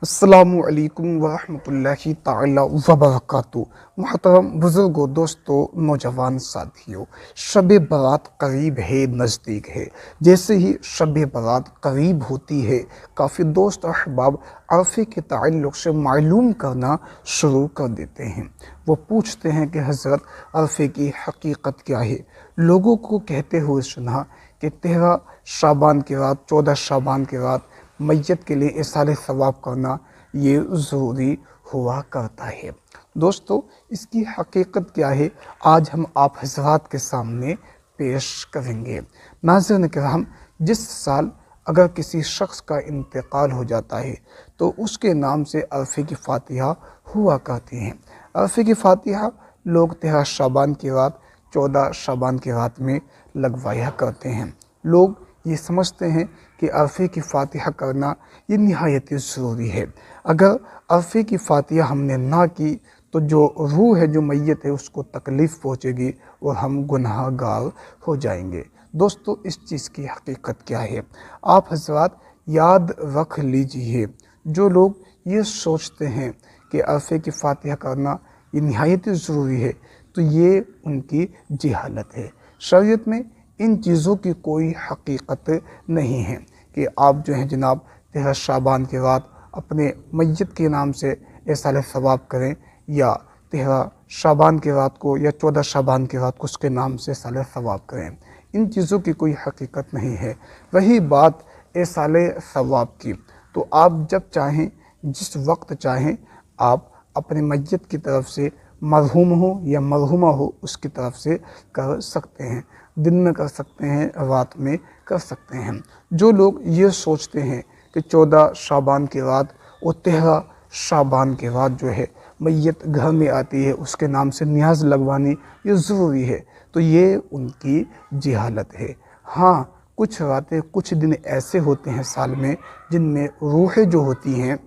अस्सलामु अलैकुम वरहमतुल्लाहि ताला वबरकातुहू। मुहतरम बुज़ुर्गों, दोस्तों, नौजवान साथियों, शब बारात करीब है, नज़दीक है। जैसे ही शब बारात करीब होती है, काफ़ी दोस्त और अहबाब अरफ़े के ताल्लुक़ से मालूम करना शुरू कर देते हैं। वो पूछते हैं कि हज़रत, अरफ़े की हकीकत क्या है। लोगों को कहते हुए सुना कि 13 शाबान की रात, 14 शाबान की रात मैयत के लिए इसाले सवाब करना ये ज़रूरी हुआ करता है। दोस्तों, इसकी हकीकत क्या है, आज हम आप हज़रात के सामने पेश करेंगे। नाज़रीन किराम, जिस साल अगर किसी शख्स का इंतकाल हो जाता है तो उसके नाम से अरफ़े की फ़ातिहा हुआ करती हैं। अरफ़े की फ़ातिहा लोग 13 शाबान की रात, 14 शाबान की रात में लगवाया करते हैं। लोग ये समझते हैं कि अरफ़े की फ़ातिहा करना ये निहायत ज़रूरी है। अगर अरफ़े की फ़ातिहा हमने ना की तो जो रूह है, जो मैयत है, उसको तकलीफ़ पहुँचेगी और हम गुनहगार हो जाएंगे। दोस्तों, इस चीज़ की हकीकत क्या है, आप हज़रात याद रख लीजिए। जो लोग ये सोचते हैं कि अरफ़े की फ़ातिहा करना ये निहायत ज़रूरी है, तो ये उनकी जहालत है। शरीयत में इन चीज़ों की कोई हकीकत नहीं है कि आप जो है जनाब 13 शाबान की रात अपने मैयत के नाम से इसाले सवाब करें, या 13 शाबान की रात को या 14 शाबान की रात को उसके नाम से इसाले सवाब करें। इन चीज़ों की कोई हकीकत नहीं है। रही बात इसाले सवाब की, तो आप जब चाहें, जिस वक्त चाहें, आप अपने मैयत की तरफ से मरहूम हो या मरहुमा हो उसकी तरफ से कर सकते हैं। दिन में कर सकते हैं, रात में कर सकते हैं। जो लोग ये सोचते हैं कि 14 शाबान की रात और 13 शाबान की रात जो है मैयत घर में आती है, उसके नाम से न्याज लगवानी ये ज़रूरी है, तो ये उनकी जहालत है। हाँ, कुछ रातें, कुछ दिन ऐसे होते हैं साल में जिनमें रूहें जो होती हैं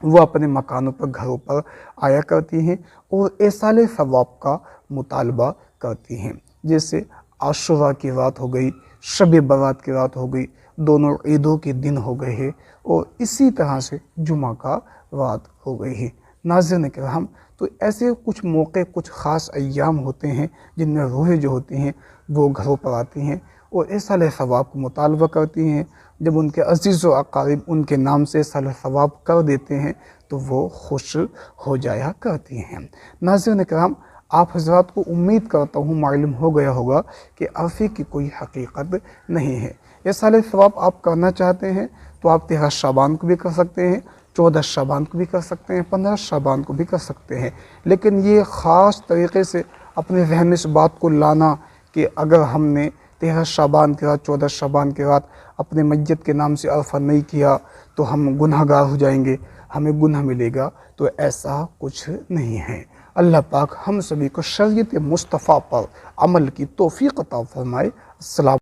वो अपने मकानों पर, घरों पर आया करती हैं और इसाले सवाब का मुतालबा करती हैं। जैसे आशुरा की रात हो गई, शब बारात की रात हो गई, दोनों ईदों के दिन हो गए हैं, और इसी तरह से जुमा का रात हो गई है। नाज़रीन किराम, तो ऐसे कुछ मौके, कुछ ख़ास अय्याम होते हैं जिनमें रूहें जो होती हैं वो घरों पर आती हैं और इसाले सवाब को मुतालबा करती हैं। जब उनके अज़ीज़ व अक़ारिब उनके नाम से इसाले सवाब कर देते हैं तो वो खुश हो जाया करती हैं। नाज़रीन किराम, आप हज़रात को उम्मीद करता हूँ मालूम हो गया होगा कि अरफ़े की कोई हकीकत नहीं है। इसाले सवाब आप करना चाहते हैं तो आप 13 शाबान को भी कर सकते हैं, 14 शाबान को भी कर सकते हैं, 15 शाबान को भी कर सकते हैं। लेकिन ये ख़ास तरीक़े से अपने ज़हन में इस बात को लाना कि अगर हमने 13 शाबान की रात, 14 शाबान की रात अपने मैयत के नाम से अरफ़ा नहीं किया तो हम गुनहगार हो जाएंगे, हमें गुनाह मिलेगा, तो ऐसा कुछ नहीं है। अल्लाह पाक हम सभी को शरीयत मुस्तफ़ा पर अमल की तौफ़ीक़ अता फ़रमाए। अस्सलाम।